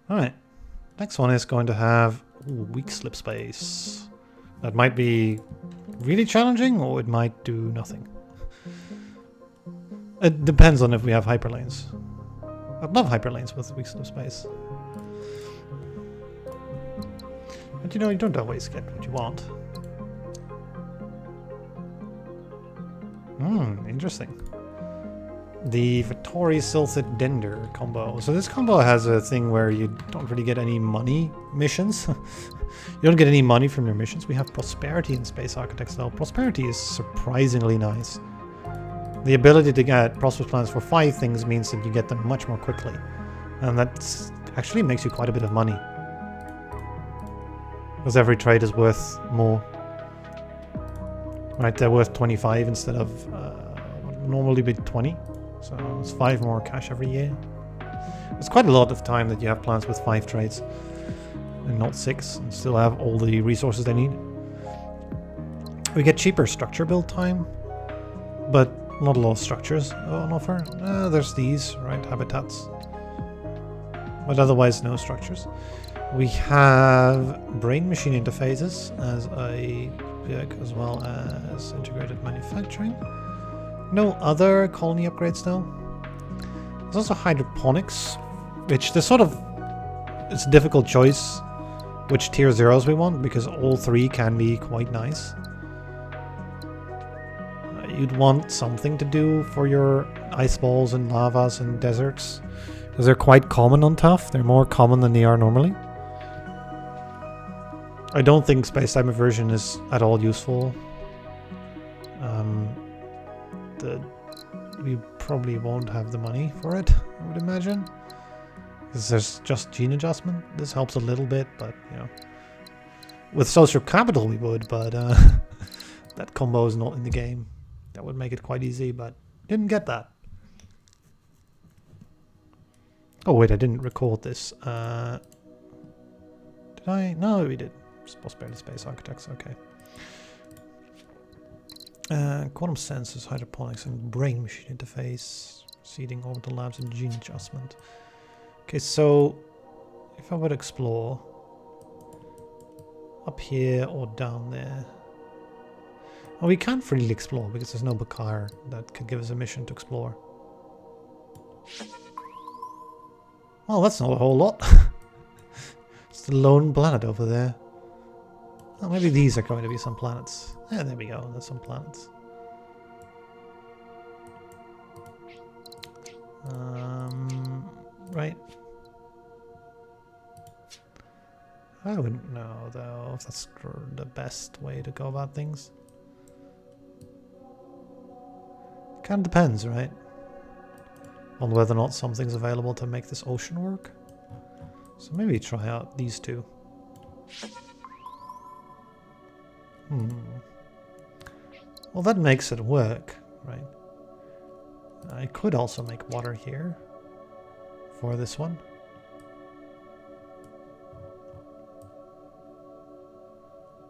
Alright. Next one is going to have weak slip space. That might be really challenging, or it might do nothing. It depends on if we have hyperlanes. I'd love hyperlanes with weak slip space. But you know, you don't always get what you want. Interesting. The Vittori Silthid Dender combo. So this combo has a thing where you don't really get any money missions. You don't get any money from your missions. We have Prosperity in Space Architects though. Prosperity is surprisingly nice. The ability to get Prosperous Plans for 5 things means that you get them much more quickly. And that actually makes you quite a bit of money. Because every trade is worth more. Right, they're worth 25 instead of normally be 20. So it's 5 more cash every year. It's quite a lot of time that you have plans with 5 trades and not 6 and still have all the resources they need. We get cheaper structure build time, but not a lot of structures on offer. There's these, right, habitats. But otherwise no structures. We have brain machine interfaces as a perk, as well as integrated manufacturing. No other colony upgrades though. There's also hydroponics, which there's sort of, it's a difficult choice which tier 0s we want, because all 3 can be quite nice. You'd want something to do for your ice balls and lavas and deserts, because they're quite common on tough. They're more common than they are normally. I don't think space-time inversion is at all useful. We probably won't have the money for it, I would imagine. Because there's just gene adjustment. This helps a little bit, but, you know. With social capital we would, but that combo is not in the game. That would make it quite easy, but didn't get that. Oh wait, I didn't record this. Did I? No, we did. Prosperity Space Architects, okay. Quantum sensors, hydroponics, and brain machine interface, seeding orbital labs, and gene adjustment. Okay, so if I would explore up here or down there. Well, we can't freely explore because there's no Bakar that could give us a mission to explore. Well, that's not a whole lot. It's the lone planet over there. Oh, maybe these are going to be some planets. Yeah, there we go. There's some planets. Right. I wouldn't know, though, if that's the best way to go about things. Kind of depends, right? On whether or not something's available to make this ocean work. So maybe try out these two. Well, that makes it work, right? I could also make water here for this one.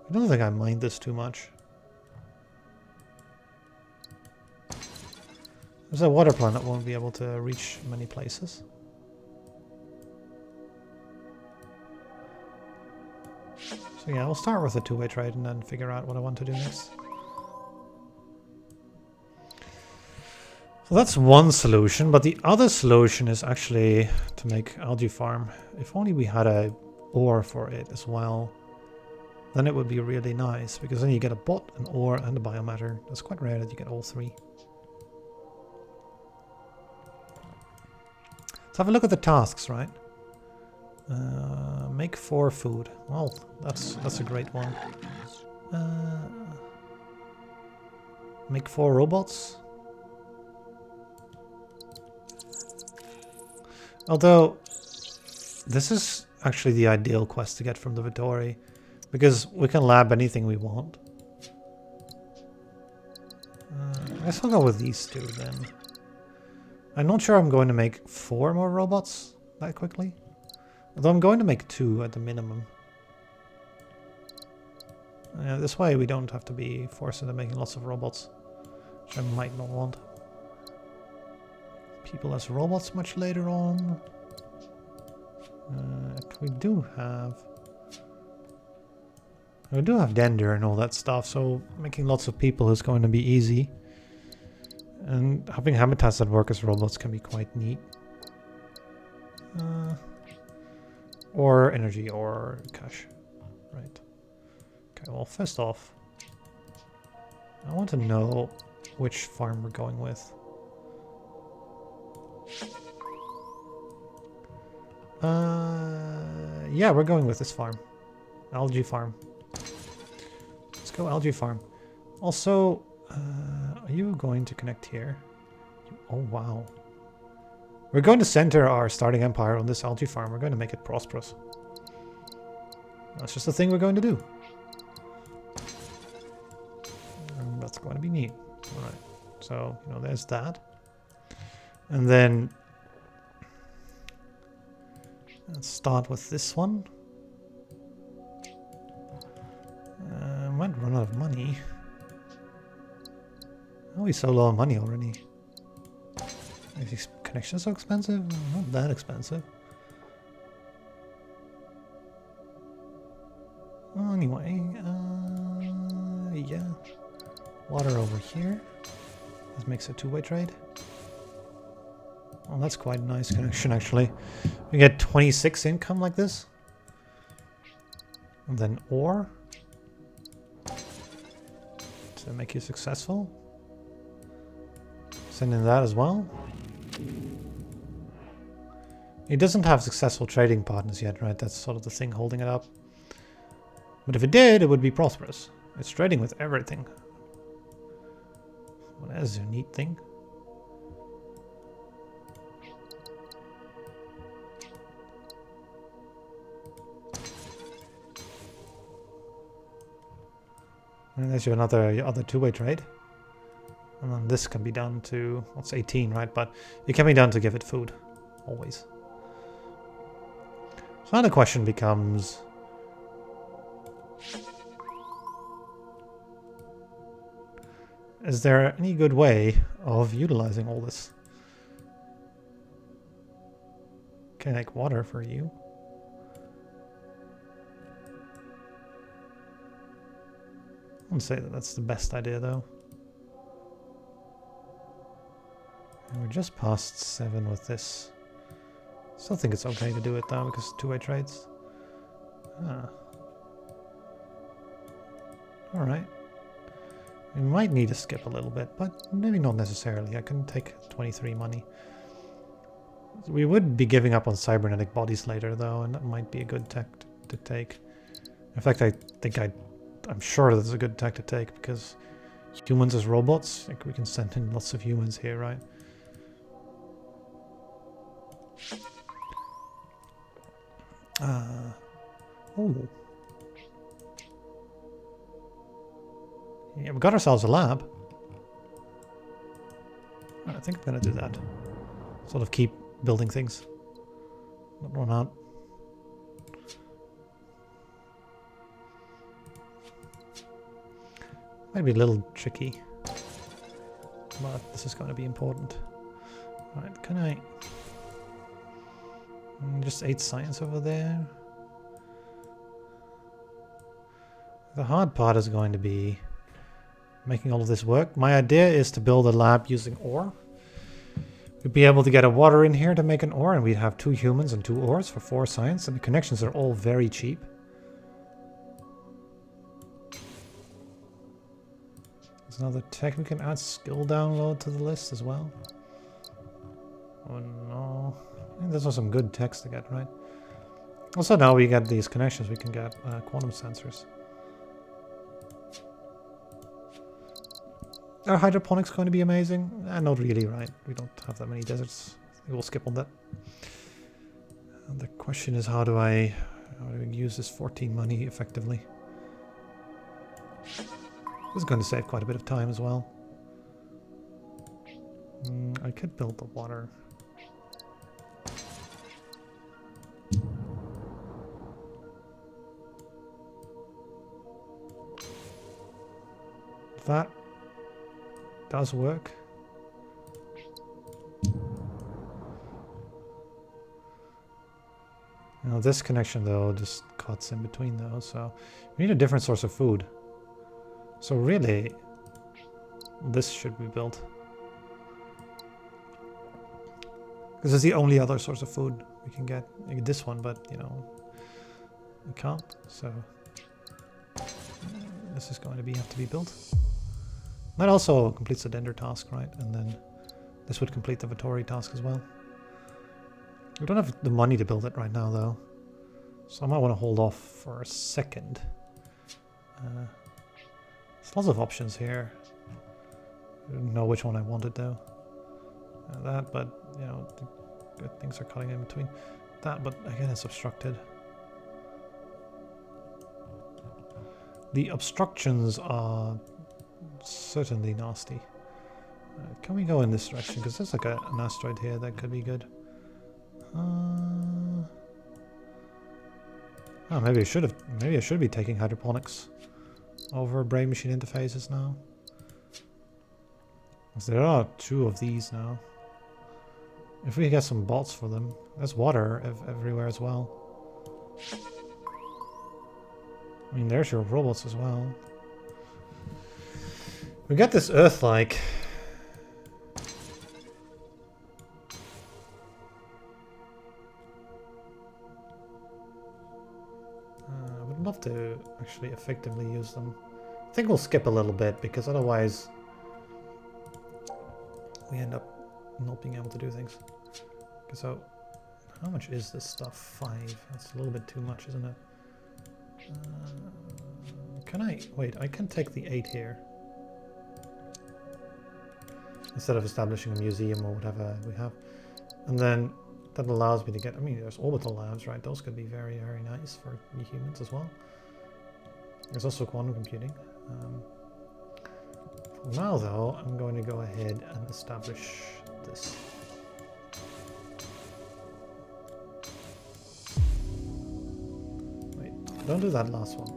I don't think I mind this too much. There's a water planet that won't be able to reach many places. So yeah, I'll start with a two-way trade and then figure out what I want to do next. So that's one solution, but the other solution is actually to make algae farm. If only we had a ore for it as well, then it would be really nice, because then you get a bot, an ore, and a biomatter. It's quite rare that you get all three. Let's have a look at the tasks, right? Make 4 food. Well, that's a great one. Make 4 robots. Although, this is actually the ideal quest to get from the Vittori, because we can lab anything we want. I guess I'll go with these two then. I'm not sure I'm going to make 4 more robots that quickly. Although I'm going to make 2 at the minimum. This way we don't have to be forced into making lots of robots, which I might not want. People as robots much later on. We do have Dender and all that stuff, so making lots of people is going to be easy. And having habitats that work as robots can be quite neat. Or energy or cash. Right. Okay, well, first off, I want to know which farm we're going with. Yeah, we're going with this farm. Algae farm. Let's go algae farm. Also, are you going to connect here? Oh, wow. We're going to center our starting empire on this algae farm. We're going to make it prosperous. That's just a thing we're going to do. And that's going to be neat. Alright. So, you know, there's that. And then let's start with this one. Might run out of money. Oh, we're so low on money already. Is these connections so expensive? Not that expensive. Well, anyway, yeah. Water over here. This makes a two-way trade. Oh, that's quite a nice connection, actually. We get 26 income like this. And then ore. To make you successful. Send in that as well. It doesn't have successful trading partners yet, right? That's sort of the thing holding it up. But if it did, it would be prosperous. It's trading with everything. Well, that is a neat thing. And there's your other two-way trade. And then this can be done to, what's 18, right? But it can be done to give it food, always. So now the question becomes, is there any good way of utilizing all this? Can I make water for you? I wouldn't say that that's the best idea, though. And we're just past 7 with this. Still think it's okay to do it, though, because two-way trades. Ah. Alright. We might need to skip a little bit, but maybe not necessarily. I can take 23 money. We would be giving up on cybernetic bodies later, though, and that might be a good tech to take. In fact, I'm sure that's a good tech to take, because humans as robots, like we can send in lots of humans here, right? Oh. Yeah, we got ourselves a lab. I think I'm gonna do that. Sort of keep building things. Not run out. Might be a little tricky, but this is going to be important. Alright, can I... just 8 science over there. The hard part is going to be making all of this work. My idea is to build a lab using ore. We'd be able to get a water in here to make an ore, and we'd have 2 humans and 2 ores for 4 science, and the connections are all very cheap. There's another tech. We can add skill download to the list as well. Oh no. I think those are some good techs to get, right? Also now we get these connections, we can get quantum sensors. Are hydroponics going to be amazing? Not really, right? We don't have that many deserts. I think we'll skip on that. And the question is, how do I use this 14 money effectively? This is going to save quite a bit of time as well. I could build the water. That does work. Now this connection though just cuts in between those, so we need a different source of food. So really, this should be built. This is the only other source of food we can get. You get this one, but you know, we can't. So this is going to have to be built. That also completes the Dender task, right? And then this would complete the Vittori task as well. We don't have the money to build it right now, though. So I might want to hold off for a second. There's lots of options here. I don't know which one I wanted, though. That, but, you know, the good things are cutting in between. That, but again, it's obstructed. The obstructions are certainly nasty. Can we go in this direction? Because there's like an asteroid here that could be good. Oh, maybe I should have. Maybe I should be taking hydroponics over brain machine interfaces now. Because there are 2 of these now. If we get some bots for them, there's water everywhere as well. I mean, there's your robots as well. We got this Earth-like. I would love to actually effectively use them. I think we'll skip a little bit because otherwise we end up not being able to do things. Okay, so how much is this stuff? 5. That's a little bit too much, isn't it? Can I... Wait, I can take the 8 here. Instead of establishing a museum or whatever we have. And then that allows me to get... I mean, there's orbital labs, right? Those could be very, very nice for humans as well. There's also quantum computing. For now, though, I'm going to go ahead and establish this. Wait, don't do that last one.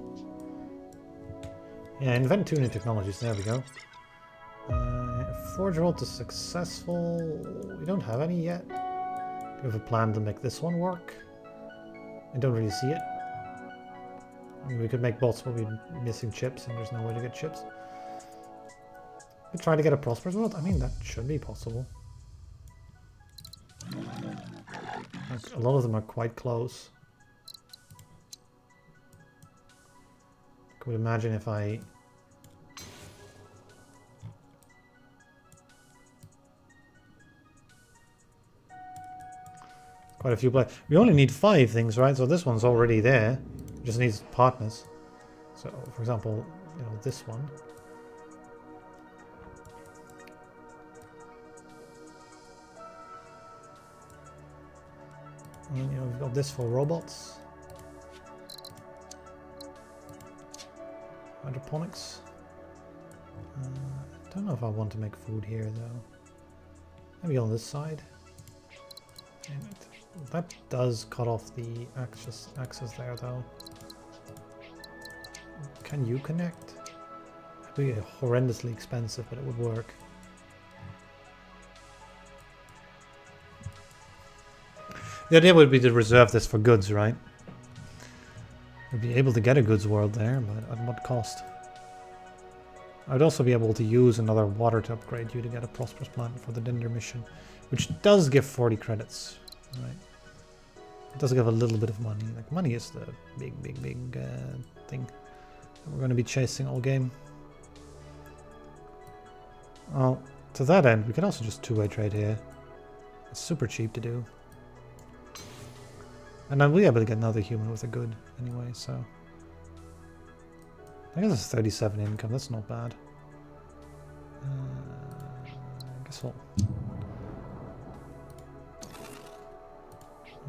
Yeah, invent 2 new technologies. There we go. Forge Vault is successful. We don't have any yet. Do we have a plan to make this one work? I don't really see it. I mean, we could make bots, but we're missing chips, and there's no way to get chips. We try to get a Prosperous World. I mean, that should be possible. Like, a lot of them are quite close. I could imagine if I... Quite a few players. We only need 5 things, right? So this one's already there. It just needs partners. So, for example, you know, this one. And, you know, we've got this for robots. Hydroponics. I don't know if I want to make food here, though. Maybe on this side. That does cut off the axis there, though. Can you connect? It'd be horrendously expensive, but it would work. The idea would be to reserve this for goods, right? We'd be able to get a goods world there, but at what cost? I'd also be able to use another water to upgrade you to get a prosperous planet for the Dinder mission, which does give 40 credits, right? It does give a little bit of money. Like, money is the big thing that we're going to be chasing all game. Well, to that end, we can also just two-way trade here. It's super cheap to do. And then we'll be able to get another human with a good anyway, so... I guess it's 37 income, that's not bad. I guess we'll...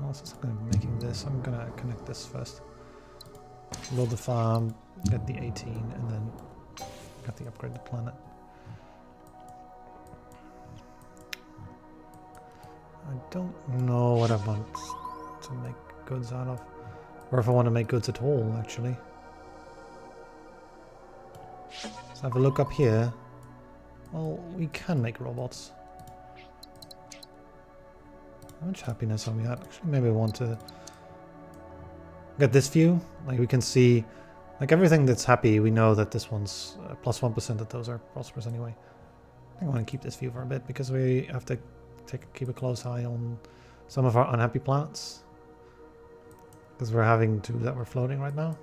Well, since I'm going to be making this, I'm going to connect this first. Load the farm, get the 18, and then get the upgraded planet. I don't know what I want to make goods out of. Or if I want to make goods at all, actually. Let's have a look up here. Well, we can make robots. How much happiness are we at? Actually, maybe I want to Got this view. Like we can see, like everything that's happy, we know that this one's plus 1% that those are prosperous anyway. I think I want to keep this view for a bit because we have to keep a close eye on some of our unhappy planets. Because we're having two that we're floating right now.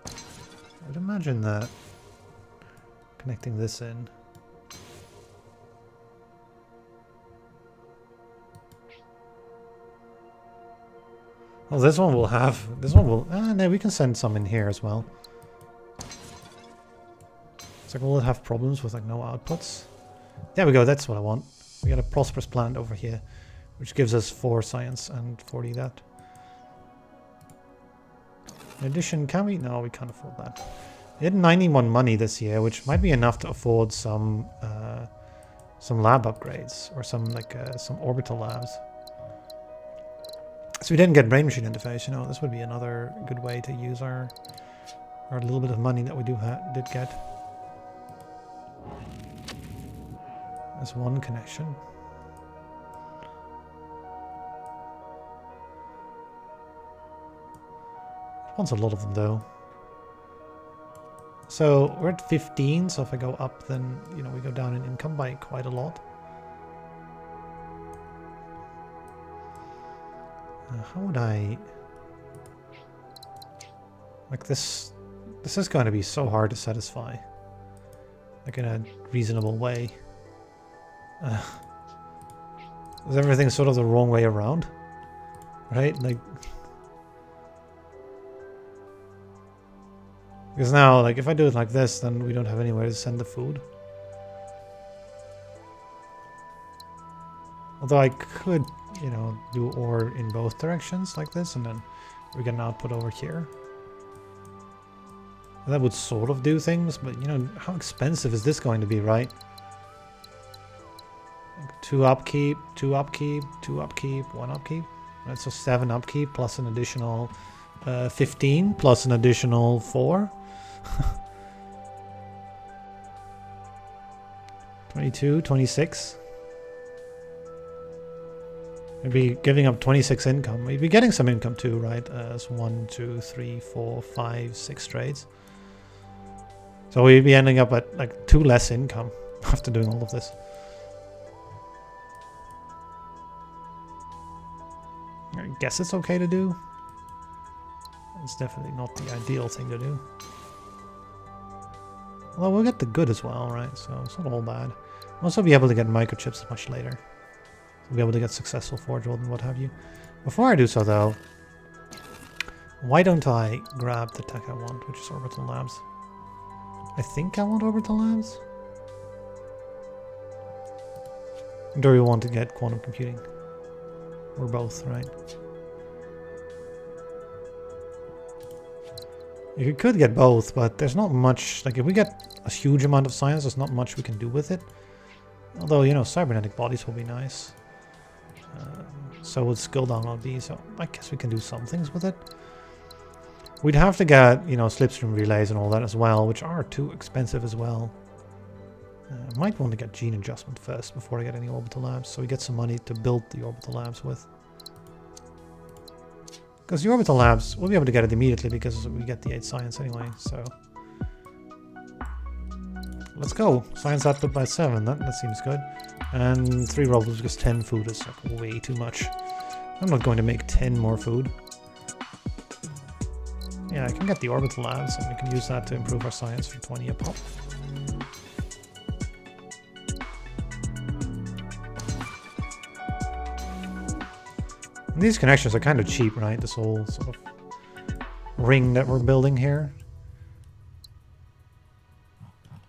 I would imagine that connecting this in. Oh, this one will have. This one will. No, we can send some in here as well. It's like, will it have problems with like no outputs? There we go. That's what I want. We got a prosperous planet over here, which gives us 4 science and 40 that. In addition, can we? No, we can't afford that. We had 91 money this year, which might be enough to afford some lab upgrades or some orbital labs. So we didn't get brain machine interface. You know, this would be another good way to use our little bit of money that we did get. There's one connection. Wants a lot of them though. So we're at 15, so if I go up then, you know, we go down in income by quite a lot. How would I... Like this is going to be so hard to satisfy. Like in a reasonable way. Is everything sort of the wrong way around? Right? Like... Because now, like, if I do it like this, then we don't have anywhere to send the food. Although I could, you know, do ore in both directions like this, and then we get an output over here. That would sort of do things, but, you know, how expensive is this going to be, right? Like 2 upkeep, 2 upkeep, 2 upkeep, 1 upkeep. Right, so 7 upkeep plus an additional 15 plus an additional 4. 22, 26. Maybe giving up 26 income. We'd be getting some income too, right? As 1, 2, 3, 4, 5, 6 trades. So we'd be ending up at like 2 less income after doing all of this. I guess it's okay to do. It's definitely not the ideal thing to do. Well, we'll get the good as well, right? So it's not all bad. We'll also be able to get microchips much later. We'll be able to get successful forge world and what have you. Before I do so, though, why don't I grab the tech I want, which is orbital labs? I think I want orbital labs. Do we want to get quantum computing? Or both, right? You could get both, but there's not much. Like, if we get a huge amount of science, there's not much we can do with it. Although, you know, cybernetic bodies will be nice. So would skill download be, so I guess we can do some things with it. We'd have to get, you know, slipstream relays and all that as well, which are too expensive as well. Might want to get gene adjustment first before I get any orbital labs, so we get some money to build the orbital labs with. Because the orbital labs, we'll be able to get it immediately because we get the 8 science anyway, so... Let's go! Science output by 7, that seems good. And 3 robots because 10 food is like way too much. I'm not going to make 10 more food. Yeah, I can get the orbital labs and we can use that to improve our science for 20 a pop. And these connections are kind of cheap, right? This whole sort of ring that we're building here.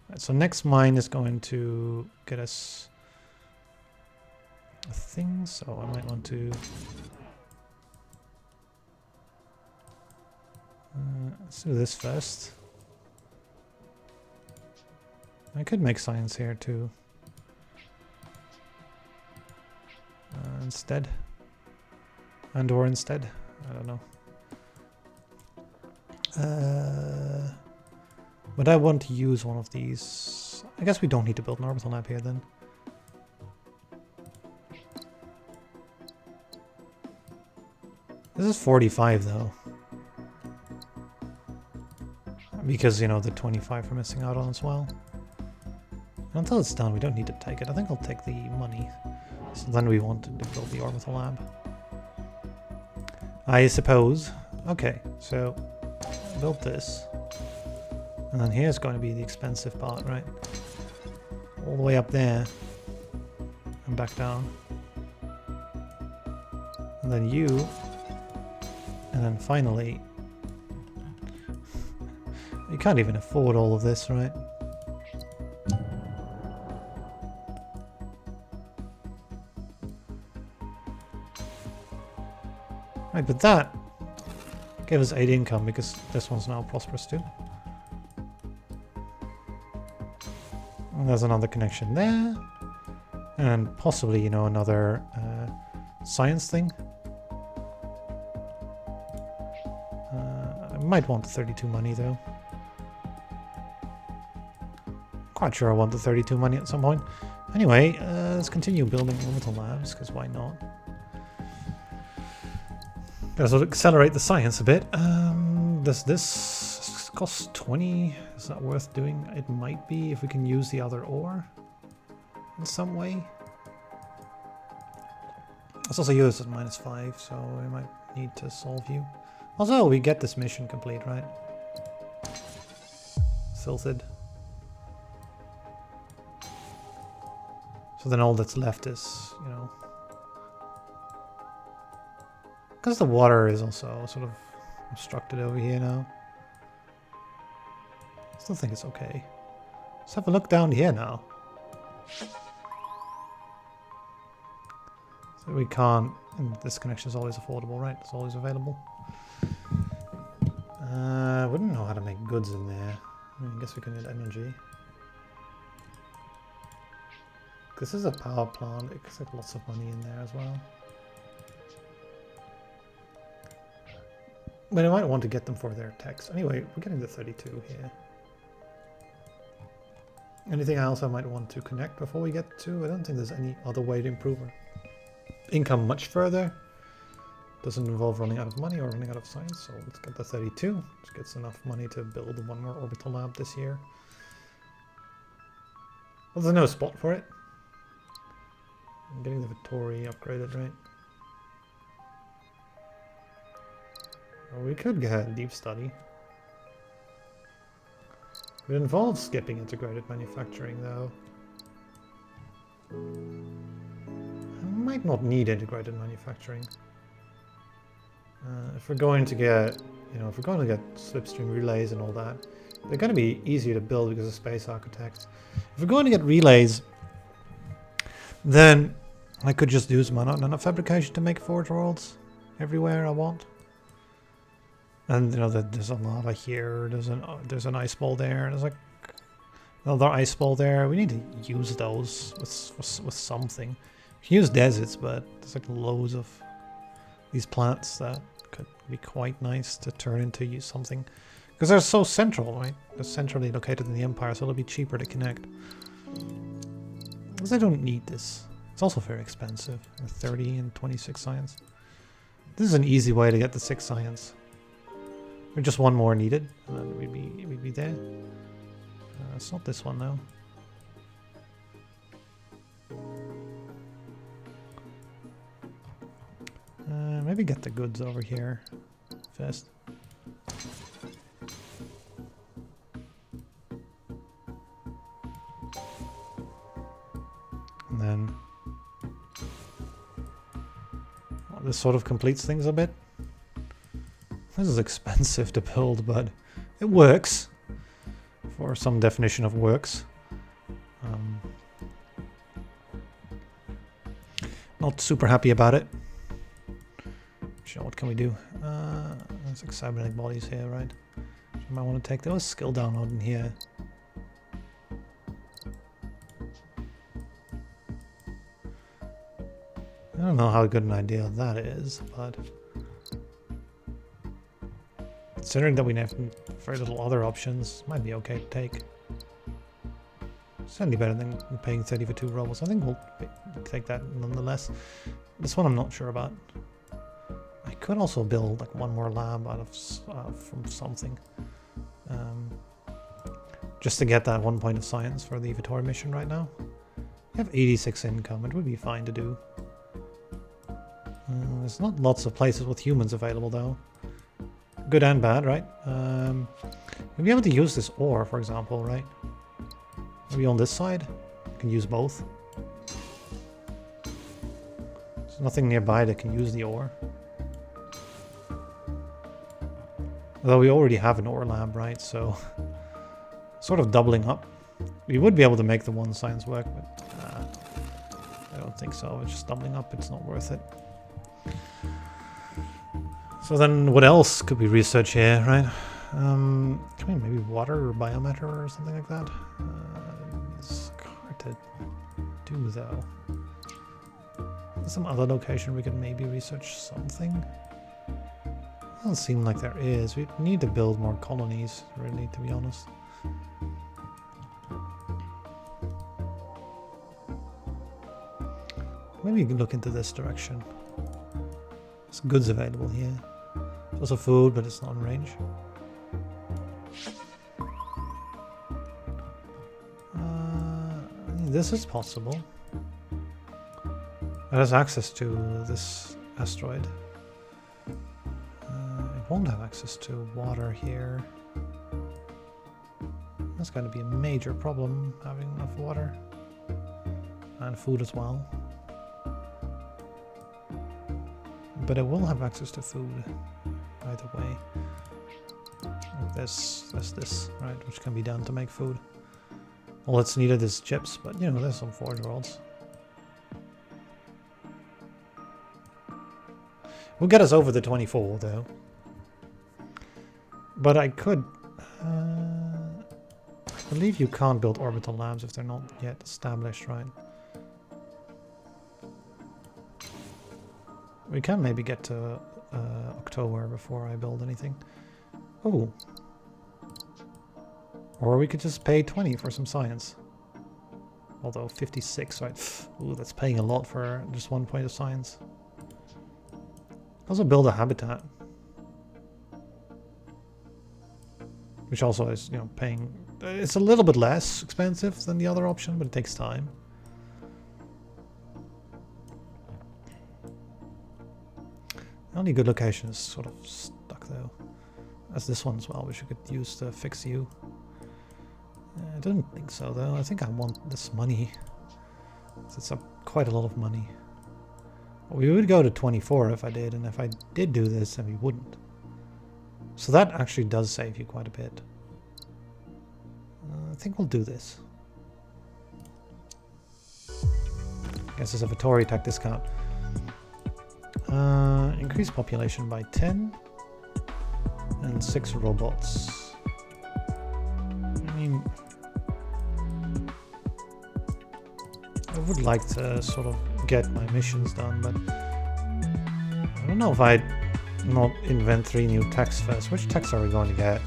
Right, so next mine is going to get us a thing, so I might want to... let's do this first. I could make science here too. Instead. And or instead. I don't know. But I want to use one of these. I guess we don't need to build an orbital lab here then. This is 45 though. Because, you know, the 25 we're missing out on as well. And until it's done, we don't need to take it. I think I'll take the money. So then we want to build the orbital lab. I suppose. Okay, so build this. And then here's going to be the expensive part, right? All the way up there. And back down. And then you. And then finally... You can't even afford all of this, right? Right, but that gave us 8 income because this one's now prosperous too. And there's another connection there. And possibly, you know, another science thing. I might want the 32 money though. Quite sure I want the 32 money at some point. Anyway, let's continue building orbital labs, because why not? Gotta sort of accelerate the science a bit. Does this cost 20? Is that worth doing? It might be if we can use the other ore in some way. Let's also use it at -5, so we might need to solve you. Also, we get this mission complete, right? Silted. So then all that's left is, you know... Because the water is also sort of obstructed over here now. I still think it's okay. Let's have a look down here now. So we can't... And this connection is always affordable, right? It's always available. Wouldn't know how to make goods in there. I guess we can get energy. This is a power plant. It looks like lots of money in there as well. But I might want to get them for their text. Anyway, we're getting the 32 here. Anything else I might want to connect before we get to? I don't think there's any other way to improve our income much further. Doesn't involve running out of money or running out of science, so let's get the 32. Which gets enough money to build one more orbital lab this year. Well, there's no spot for it. I'm getting the Vittori upgraded, right? Well, we could get a deep study. It involves skipping integrated manufacturing, though. I might not need integrated manufacturing. If we're going to get, you know, if we're going to get slipstream relays and all that, they're going to be easier to build because of space architects. If we're going to get relays, then I could just use my nanofabrication to make forge worlds everywhere I want. And you know, there's a lava here. There's an ice ball there. There's like another ice ball there. We need to use those with something. We can use deserts, but there's like loads of these planets that could be quite nice to turn into something, because they're so central, right? They're centrally located in the Empire, so it'll be cheaper to connect. Because I don't need this. It's also very expensive. 30 and 26 science. This is an easy way to get the 6 science. There's just one more needed, and then we'd be there. It's not this one though. Maybe get the goods over here first. And then this sort of completes things a bit. This is expensive to build, but it works for some definition of works. Not super happy about it. What can we do? There's like cybernetic bodies here, right? So I might want to take those skill download in here. I don't know how good an idea that is, but considering that we have very little other options, it might be okay to take. Certainly better than paying 30 for 2 robots. I think we'll take that nonetheless. This one I'm not sure about. I could also build like one more lab out of from something, just to get that 1 point of science for the Vitor mission right now. We have 86 income. It would be fine to do. There's not lots of places with humans available though. Good and bad, right? We'll be able to use this ore, for example, right? Maybe on this side? You can use both. There's nothing nearby that can use the ore. Although we already have an ore lab, right? So, sort of doubling up. We would be able to make the one science work, but I don't think so. It's just doubling up. It's not worth it. So then what else could we research here, right? Can we maybe water or biomatter or something like that? It's hard to do though. Some other location we could maybe research something? Doesn't seem like there is. We need to build more colonies, really, to be honest. Maybe you can look into this direction. There's goods available here. There's also food, but it's not in range. This is possible. It has access to this asteroid. It won't have access to water here. That's going to be a major problem, having enough water. And food as well. But it will have access to food, either way. There's this, right, which can be done to make food. All that's needed is chips, but you know, there's some forge worlds. We'll get us over the 24 though. But I could... I believe you can't build orbital labs if they're not yet established, right? We can maybe get to October before I build anything. Oh. Or we could just pay 20 for some science. Although 56, right? Ooh, that's paying a lot for just 1 point of science. Also build a habitat. Which also is, you know, paying... It's a little bit less expensive than the other option, but it takes time. The only good location is sort of stuck though. As this one as well, which you could use to fix you. I don't think so though. I think I want this money. It's quite a lot of money. We would go to 24 if I did, and if I did do this, then we wouldn't. So that actually does save you quite a bit. I think we'll do this. Guess there's a Vittori tech discount. Increase population by 10 and 6 robots. I mean, I would like to sort of get my missions done, but I don't know if I'd not invent 3 new techs first. Which techs are we going to get?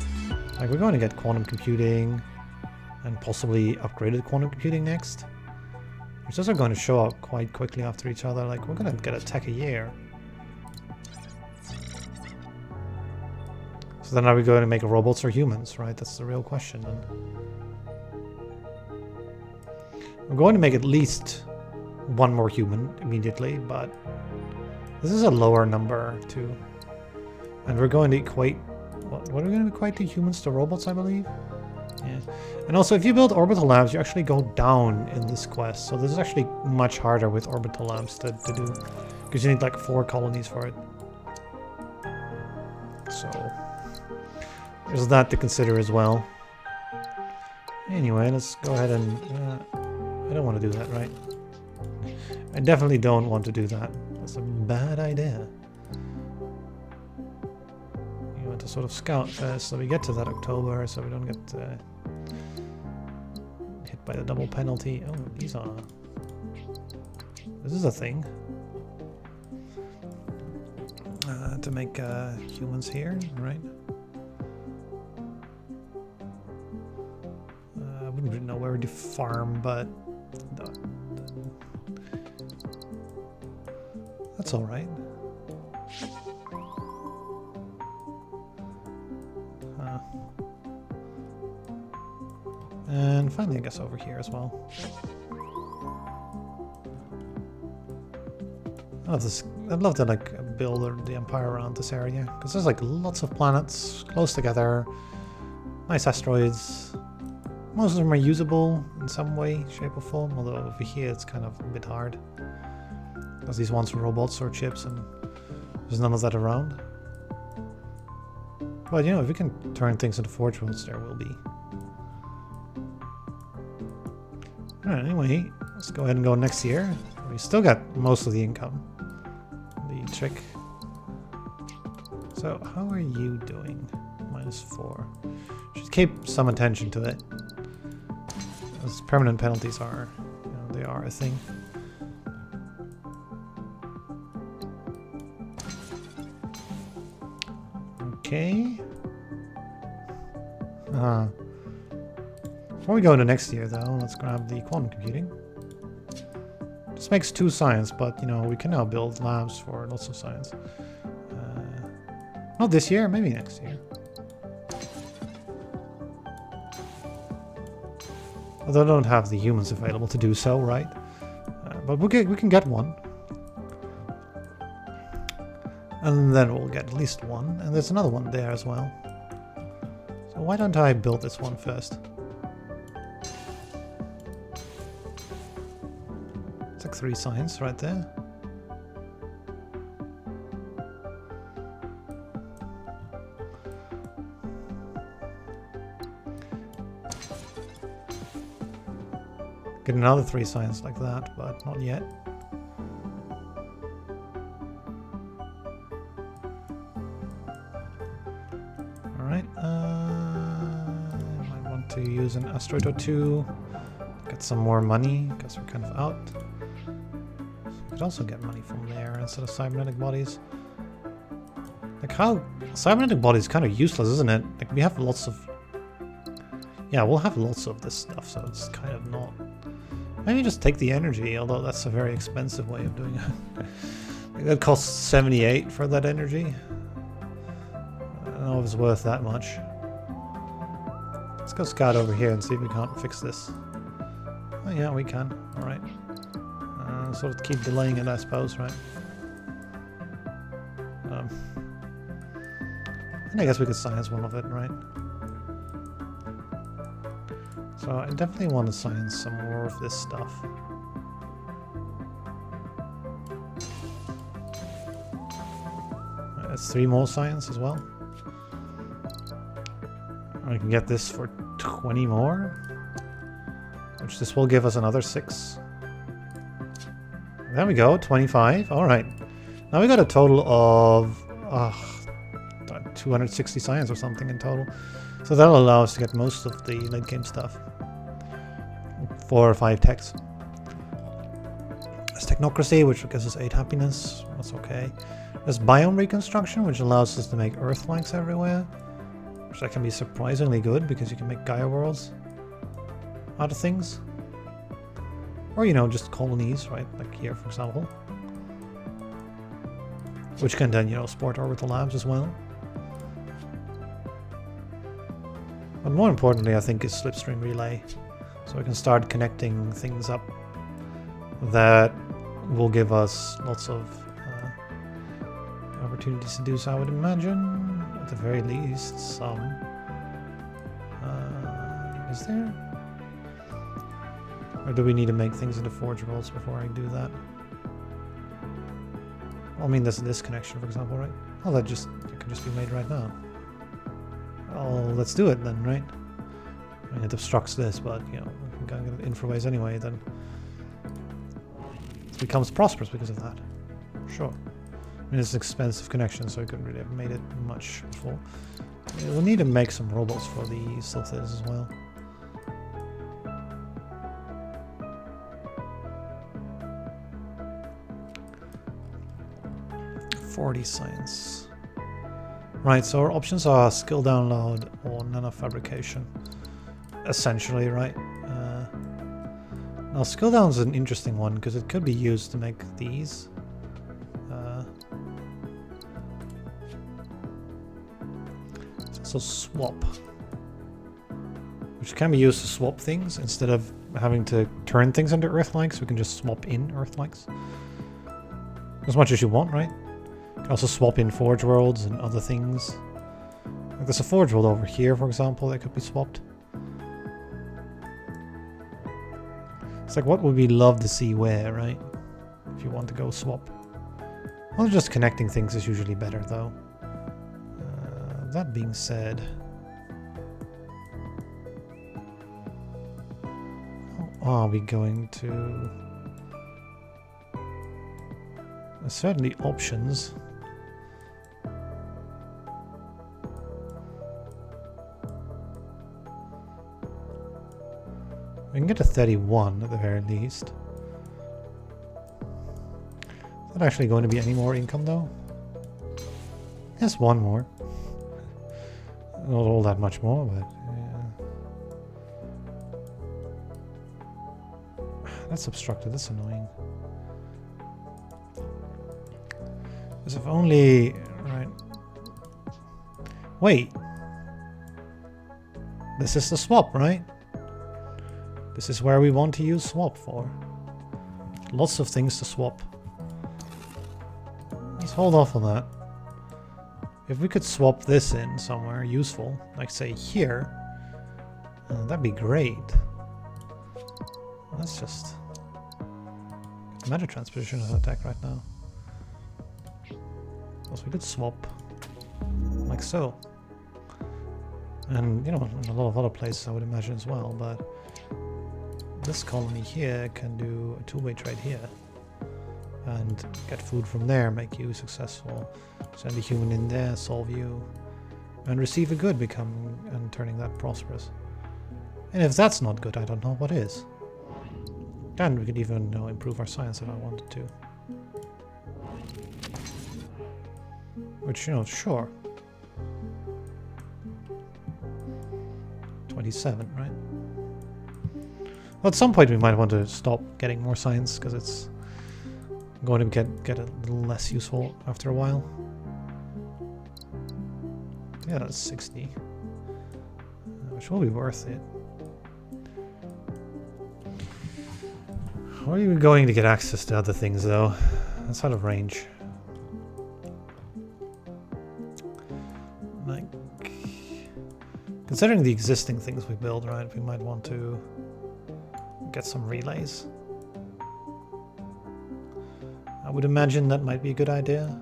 Like, we're going to get quantum computing and possibly upgraded quantum computing next, which those are going to show up quite quickly after each other. Like, we're going to get a tech a year. So then are we going to make robots or humans, right? That's the real question. And we're going to make at least 1 more human immediately, but this is a lower number too. And we're going to equate... What are we going to equate to humans to robots, I believe? Yeah. And also, if you build orbital labs, you actually go down in this quest. So this is actually much harder with orbital labs to do. Because you need like 4 colonies for it. So... there's that to consider as well. Anyway, let's go ahead and... I don't want to do that, right? I definitely don't want to do that. That's a bad idea. You want to sort of scout first so we get to that October, so we don't get hit by the double penalty. Oh, these are... This is a thing. To make humans here, right? I wouldn't really know where to farm, but that's all right. And finally, I guess over here as well. I'd love to like build the empire around this area, because there's like lots of planets close together, nice asteroids. Most of them are usable in some way, shape or form, although over here it's kind of a bit hard. Because these ones are robots or chips and there's none of that around. But you know, if we can turn things into forge worlds, there will be. Alright, anyway, let's go ahead and go next year. We still got most of the income. The trick. So, how are you doing? -4. Should keep some attention to it. Those permanent penalties are, you know, they are a thing. Okay. Before we go into next year, though, let's grab the quantum computing. This makes 2 science, but, you know, we can now build labs for lots of science. Not this year, maybe next year. Although I don't have the humans available to do so, right? But we can get one. And then we'll get at least one. And there's another one there as well. So why don't I build this one first? It's like 3 science right there. Get another 3 science like that, but not yet. Alright, I might want to use an asteroid or 2, get some more money, because we're kind of out. We could also get money from there instead of cybernetic bodies. Like how cybernetic bodies is kind of useless, isn't it? Like we have lots of... Yeah, we'll have lots of this stuff, so it's kind of not... Maybe just take the energy, although that's a very expensive way of doing it. Like that costs 78 for that energy. I don't know if it's worth that much. Let's go scout over here and see if we can't fix this. Oh yeah, we can. Alright. Sort of keep delaying it, I suppose, right? And I guess we could science one of it, right? So I definitely want to science some more of this stuff. That's 3 more science as well. I can get this for 20 more, which this will give us another 6. There we go, 25. Alright. Now we got a total of 260 science or something in total. So that'll allow us to get most of the late game stuff. 4 or 5 techs. There's technocracy, which gives us 8 happiness. That's okay. There's biome reconstruction, which allows us to make earth-flanks everywhere. Which that can be surprisingly good, because you can make Gaia worlds out of things. Or, you know, just colonies, right? Like here, for example. Which can then, you know, support orbital labs as well. But more importantly, I think, is slipstream relay. So we can start connecting things up that will give us lots of opportunities to do so, I would imagine. At the very least, some. Is there? Or do we need to make things into forge worlds before I do that? Well, I mean, there's this connection, for example, right? Oh, it can just be made right now. Oh, let's do it then, right? I mean, it obstructs this, but, you know, we can get infraways anyway, then it becomes prosperous because of that. Sure. I mean, it's an expensive connection, so we couldn't really have made it much before. We'll need to make some robots for the Slipways as well. .40 science. Right, so our options are skill download or nanofabrication. Essentially, right? Now, skill down is an interesting one because it could be used to make these. It's also swap, which can be used to swap things instead of having to turn things into Earth-likes. We can just swap in Earth-likes as much as you want, right? You can also swap in Forge Worlds and other things. Like there's a Forge World over here, for example, that could be swapped. It's like, what would we love to see where, right? If you want to go swap. Well, just connecting things is usually better, though. That being said, how are we going to... There's certainly options. We can get to 31 at the very least. Is that actually going to be any more income, though? Yes, one more. Not all that much more, but yeah. That's obstructed, that's annoying. As if only... Right. Wait. This is the swap, right? This is where we want to use swap for. Lots of things to swap. Let's hold off on that. If we could swap this in somewhere useful, like say here, that'd be great. Let's just... Matter transposition is attack right now. Also, we could swap like so. And, you know, in a lot of other places I would imagine as well, but this colony here can do a two-way trade here. And get food from there, make you successful. Send a human in there, solve you. And receive a good, and turning that prosperous. And if that's not good, I don't know what is. And we could even improve our science if I wanted to. Which, sure. 27, right? Well, at some point we might want to stop getting more science, because it's going to get a little less useful after a while. Yeah, that's 60. Which will be worth it. How are you going to get access to other things, though? That's out of range. Like, considering the existing things we build, right, we might want to get some relays. I would imagine that might be a good idea.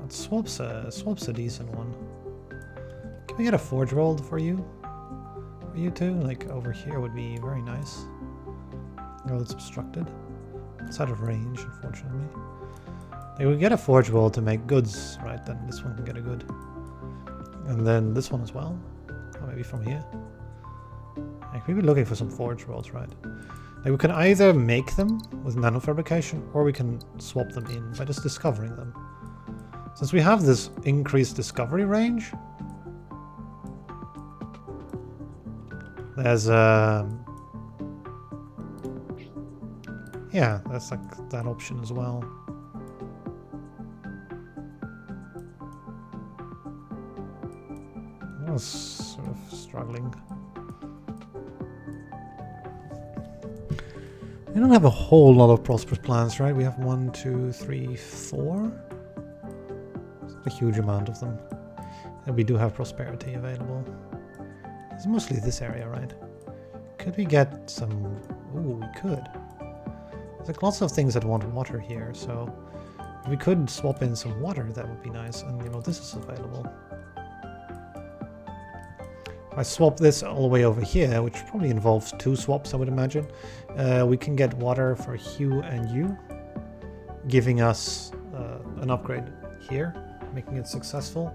Swap's a decent one. Can we get a Forge World for you? For you two? Like over here would be very nice. Oh, it's obstructed. It's out of range, unfortunately. Like we get a Forge World to make goods, right? Then this one can get a good. And then this one as well. Or maybe from here. Like we've been looking for some Forge Worlds, right? Like we can either make them with nanofabrication, or we can swap them in by just discovering them. Since we have this increased discovery range, there's yeah, that's like that option as well. I was sort of struggling. We don't have a whole lot of prosperous plants, right? We have 1, 2, 3, 4. A huge amount of them. And we do have prosperity available. It's mostly this area, right? Could we get some... Ooh, we could. There's like lots of things that want water here, so if we could swap in some water, that would be nice. And this is available. If I swap this all the way over here, which probably involves 2 swaps, I would imagine, we can get water for Hugh and you, giving us an upgrade here, making it successful,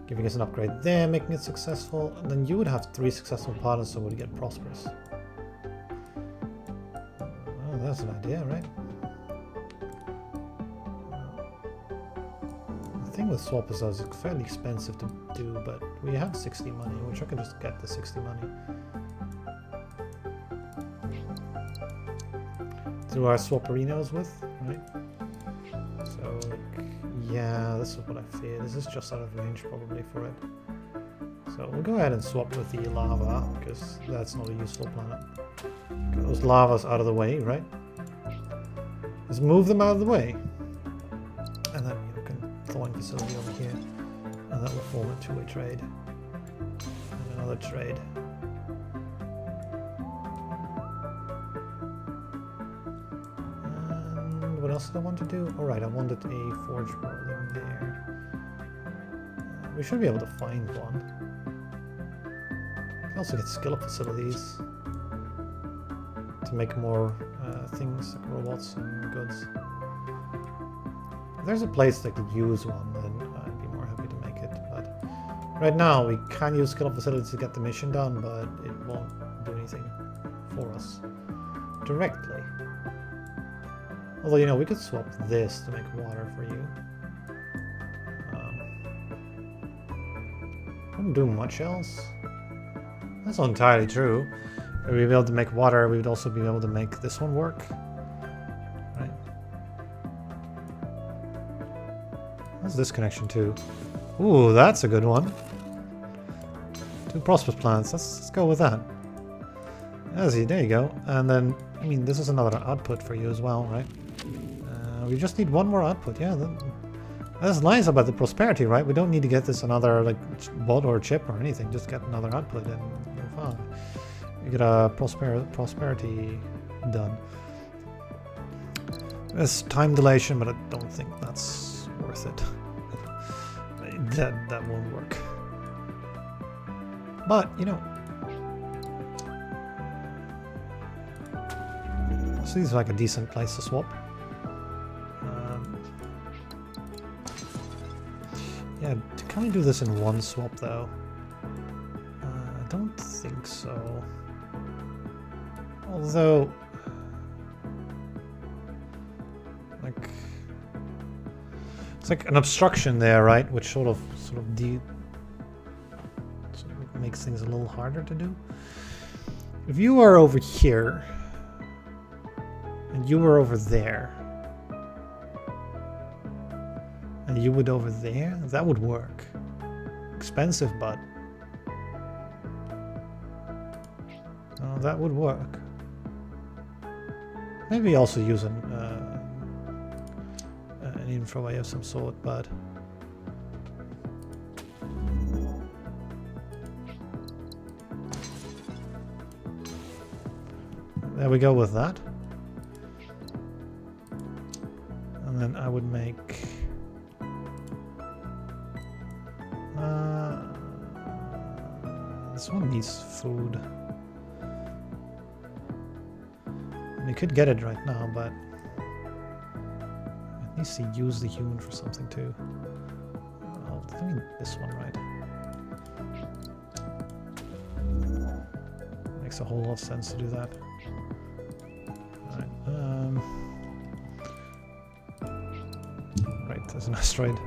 giving us an upgrade there, making it successful, and then you would have 3 successful partners, so would get prosperous. Oh, that's an idea, right? The thing with swap is that it's fairly expensive to do, but we have 60 money, which I can just get the 60 money through our swap arenas with, right? So, like, Yeah, this is what I fear. This is just out of range probably for it. So we'll go ahead and swap with the lava, because that's not a useful planet. Get those lavas out of the way, right? Just move them out of the way. And then you can thawing facility over here. And that will form a two-way trade. And another trade. And what else did I want to do? Alright, I wanted a forge world in there. We should be able to find one. We can also get skill up facilities to make more things like robots and goods. If there's a place that could use one, then I'd be more happy to make it. But right now we can use skill up facilities to get the mission done, but it won't do anything for us directly. Although, you know, we could swap this to make water for you. Wouldn't do much else. That's not entirely true. If we'd be able to make water, we would also be able to make this one work. Right. What's this connection to? Ooh, that's a good one. 2 prosperous plants. Let's go with that. There you go. And then, I mean, this is another output for you as well, right? We just need one more output. Yeah, that's nice about the prosperity, right? We don't need to get this another like bot or chip or anything. Just get another output and we're fine. We get a prosperity done. There's time dilation, but I don't think that's worth it. that won't work. But you know, this seems like a decent place to swap. Yeah, can we do this in one swap though? I don't think so. Although, like, it's like an obstruction there, right? Which sort of makes things a little harder to do. If you are over here and you were over there, and you would over there, that would work. Expensive, but oh, that would work. Maybe also use an infraway of some sort, but there we go with that. And then I would make this one needs food. We could get it right now, but it needs to use the human for something too. Oh, I mean this one, right? Makes a whole lot of sense to do that. Alright, right, there's an asteroid.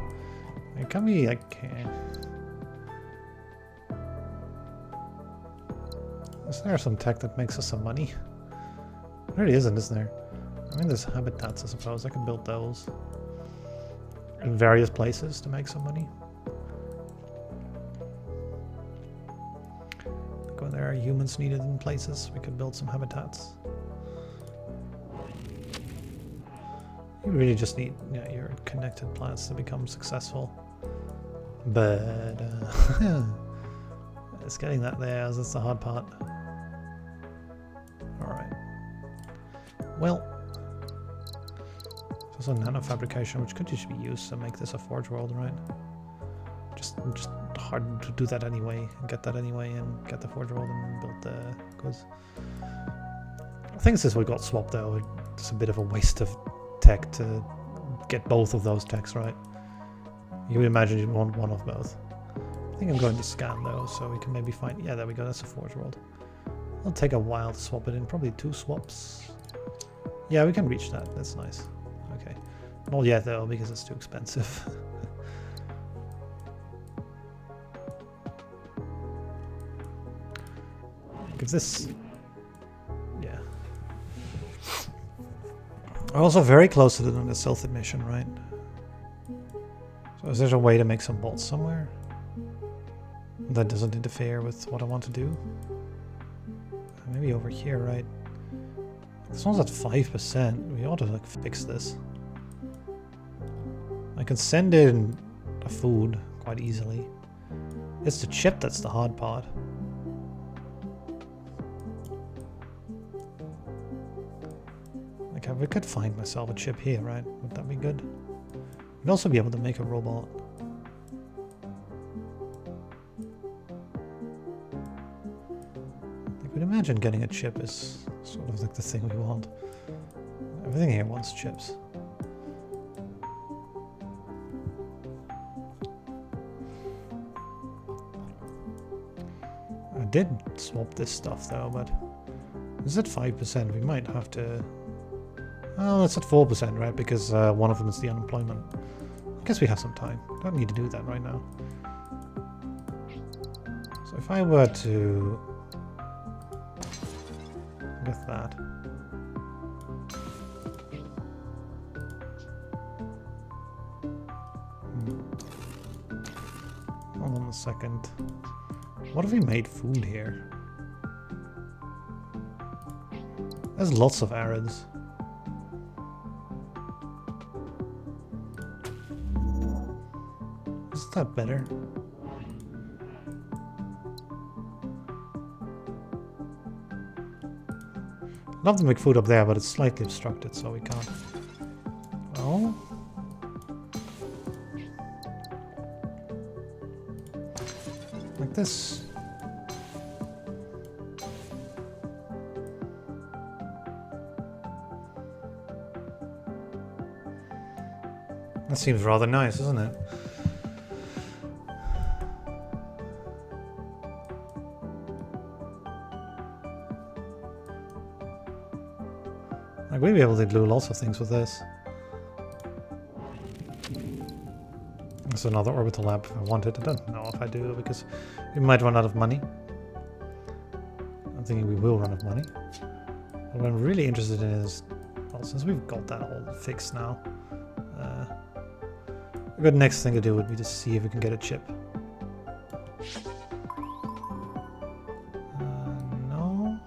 Can we, like... Is there some tech that makes us some money? There really isn't there? I mean, there's habitats, I suppose. I can build those in various places to make some money. When there are humans needed in places, we could build some habitats. You really just need, you know, your connected planets to become successful. But it's getting that there, that's the hard part. Alright. Well, there's a nanofabrication which could just be used to make this a forge world, right? Just hard to do that anyway, and get that anyway, and get the forge world and build the goods. I think since we got swapped though, it's a bit of a waste of tech to get both of those techs, right? You would imagine you'd want one of both. I think I'm going to scan though, so we can maybe find... Yeah, there we go, that's a forge world. It'll take a while to swap it in, probably 2 swaps. Yeah, we can reach that, that's nice. Okay. Not yet though, because it's too expensive. Give this... Yeah. We're also very close to the stealth mission, right? Is there a way to make some bolts somewhere that doesn't interfere with what I want to do? Maybe over here, right? This one's at 5%. We ought to like fix this. I can send in the food quite easily. It's the chip that's the hard part. Like we could find myself a chip here, right? Would that be good? We'd also be able to make a robot. I could imagine getting a chip is sort of like the thing we want. Everything here wants chips. I did swap this stuff though, but is it 5%? We might have to... Oh, it's at 4%, right? Because one of them is the unemployment. I guess we have some time. Don't need to do that right now. So if I were to... with that. Hold on a second. What if we made food here? There's lots of arrows. Is that better? I'd love to make food up there, but it's slightly obstructed, so we can't. Oh. Like this. That seems rather nice, doesn't it? Like, we'd be able to do lots of things with this. There's another orbital lab if I wanted. I don't know if I do, because we might run out of money. I'm thinking we will run out of money. What I'm really interested in is, well, since we've got that all fixed now, a good next thing to do would be to see if we can get a chip. No.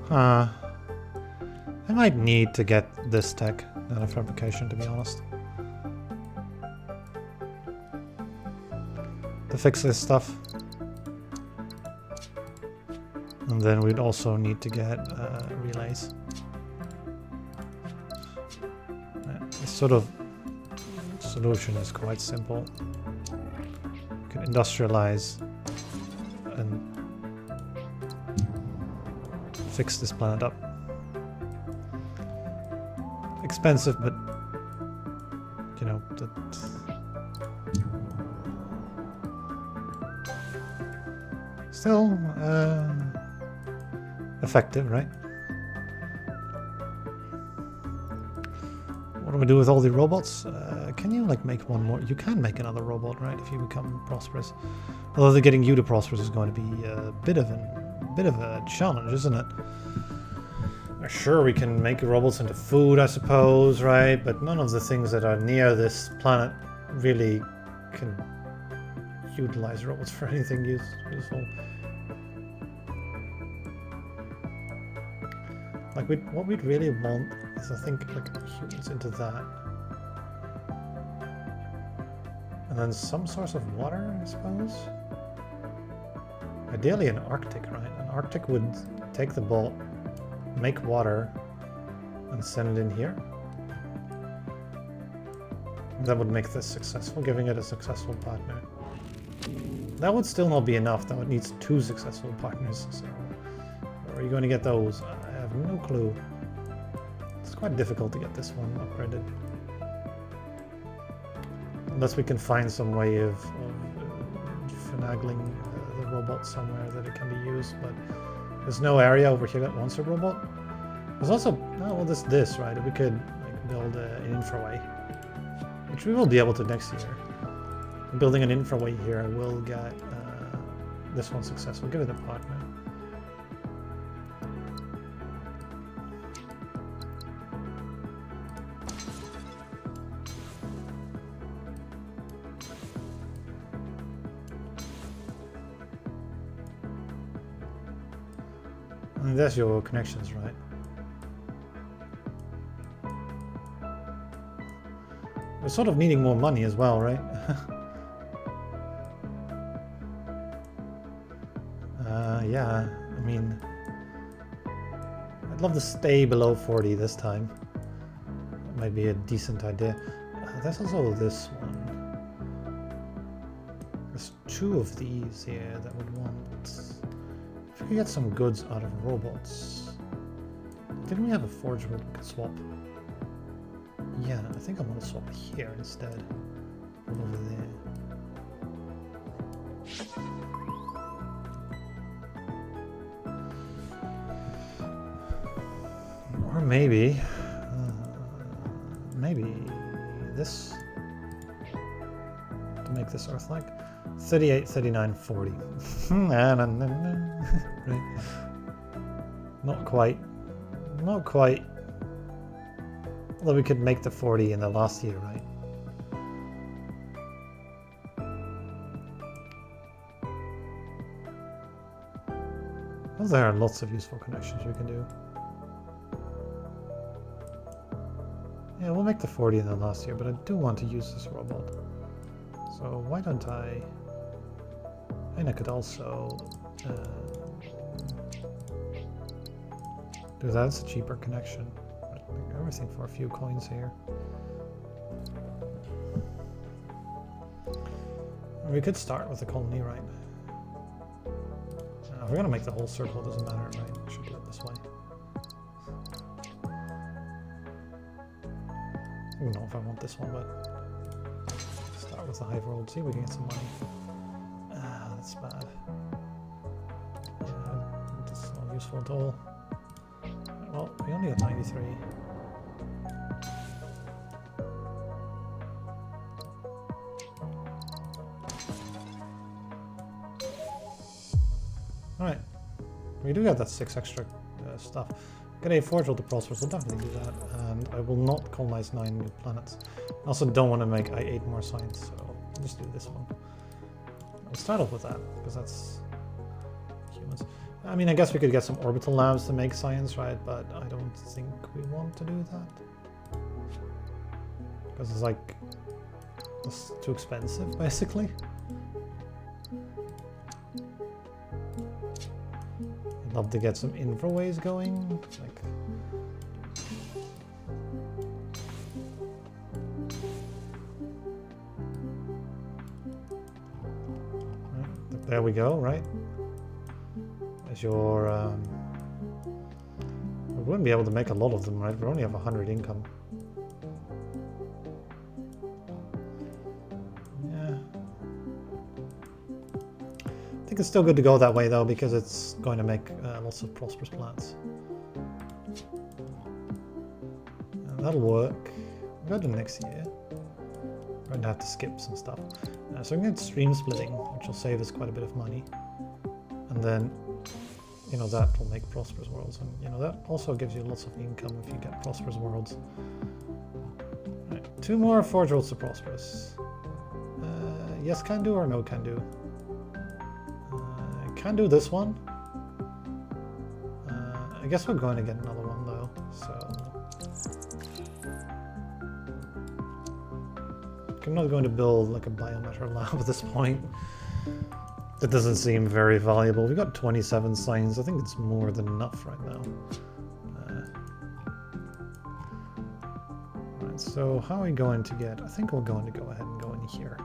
Huh. I might need to get this tech nanofabrication, to be honest. To fix this stuff. And then we'd also need to get relays. This sort of solution is quite simple. You can industrialize and fix this planet up. Expensive, but you know, still effective, right? What do we do with all the robots? Can you like make one more? You can make another robot, right? If you become prosperous. Although getting you to prosperous is going to be a bit of a challenge, isn't it? Sure, we can make robots into food, I suppose, right? But none of the things that are near this planet really can utilize robots for anything useful. Like, what we'd really want is, I think, like humans into that. And then some source of water, I suppose? Ideally an Arctic, right? An Arctic would take the bolt, make water, and send it in here. That would make this successful, giving it a successful partner. That would still not be enough, though. It needs 2 successful partners. So, where are you going to get those? I have no clue. It's quite difficult to get this one upgraded. Unless we can find some way of finagling the robot somewhere that it can be used, but there's no area over here that wants a robot. There's also, oh, well, this, right? We could like build an infraway, which we will be able to next year. Building an infraway here will get this one successful. Give it a partner. And that's your connections, right? We're sort of needing more money as well, right? Yeah, I mean, I'd love to stay below 40 this time. That might be a decent idea. There's also this one. There's 2 of these here that would want... If we could get some goods out of robots. Didn't we have a forge where we could swap? Yeah, I think I want to swap here instead of over there. Or maybe this to make this Earth-like. 38, 39, 40. Right. Not quite. Not quite. Although we could make the 40 in the last year, right? Well, there are lots of useful connections we can do. Yeah, we'll make the 40 in the last year, but I do want to use this robot. So why don't I... And I could also do that. It's a cheaper connection. Everything for a few coins here. We could start with the colony, right? If we're gonna make the whole circle, it doesn't matter, right? We should do it this way. I don't know if I want this one, but start with the hive world, see if we can get some money. Ah, that's bad. Yeah, that's not useful at all. Well, we only have 93. Alright, we do have that 6 extra stuff. Get a forge world to prosper, so we'll definitely do that. And I will not colonize 9 new planets. I also don't want to make 8 more science, so I'll just do this one. We'll start off with that, because that's humans. I mean, I guess we could get some orbital labs to make science, right? But I don't think we want to do that. Because it's like... it's too expensive, basically. Love to get some infraways going, like there we go, right? As your we wouldn't be able to make a lot of them, right? We only have 100 income. I think it's still good to go that way though, because it's going to make lots of prosperous plants. And that'll work. We'll go to next year. We're going to have to skip some stuff. So we can get stream splitting, which will save us quite a bit of money. And then, you know, that will make prosperous worlds. And, you know, that also gives you lots of income if you get prosperous worlds. Right, 2 more forge worlds to prosperous. Yes, can do or no can do? Can do this one. I guess we're going to get another one though, so I'm not going to build like a biomatter lab at this point. That doesn't seem very valuable. We got 27 signs. I think it's more than enough right now. Right, so how are we going to get? I think we're going to go ahead and go in here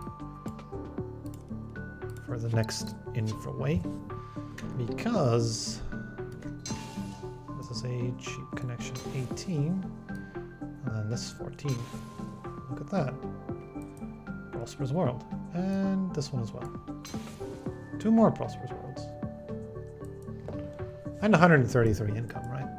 for the next infraway, because this is a cheap connection 18, and then this is 14. Look at that. Prosperous world. And this one as well. 2 more prosperous worlds. And 133 income, right?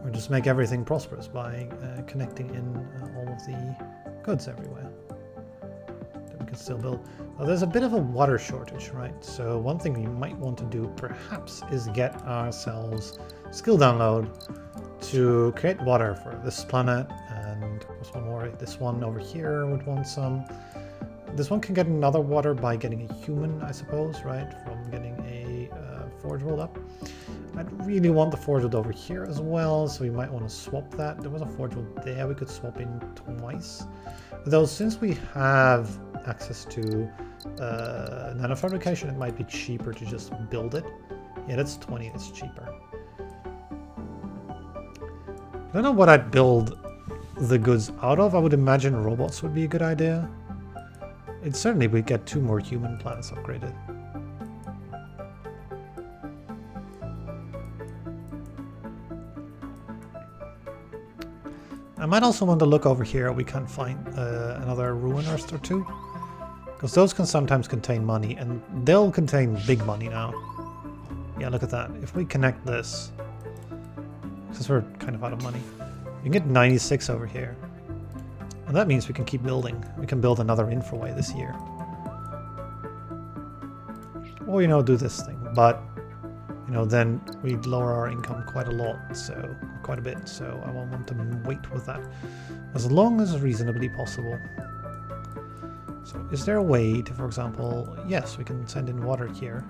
Or just make everything prosperous by connecting in all of the goods everywhere. That we can still build. Well, there's a bit of a water shortage, right? So one thing we might want to do perhaps is get ourselves skill download to create water for this planet, and there's one more. This one over here would want some. This one can get another water by getting a human, I suppose, right? From getting a forge world up. I'd really want the forge world over here as well, so we might want to swap that. There was a forge world there we could swap in twice. Though since we have access to nanofabrication, it might be cheaper to just build it. Yeah, that's 20, it's cheaper. I don't know what I'd build the goods out of. I would imagine robots would be a good idea. It certainly would get 2 more human planets upgraded. I might also want to look over here. We can't find another ruin earth or 2. Because those can sometimes contain money, and they'll contain big money now. Yeah, look at that. If we connect this, since we're kind of out of money, we can get 96 over here. And that means we can keep building. We can build another infraway this year. Or, you know, do this thing. But, you know, then we'd lower our income quite a lot, so quite a bit. So I won't want to wait with that. As long as reasonably possible. So is there a way to, for example, yes, we can send in water here.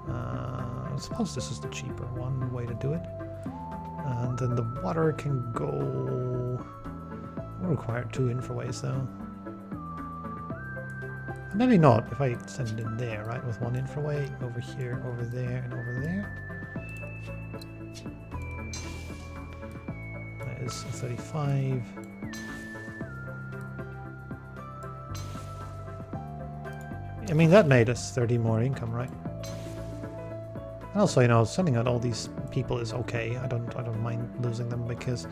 I suppose this is the cheaper one way to do it. And then the water can go... We'll require 2 infraways though. Maybe not if I send it in there, right? With 1 infraway over here, over there, and over there. That is 35. I mean, that made us 30 more income, right? And also, you know, sending out all these people is okay. I don't mind losing them because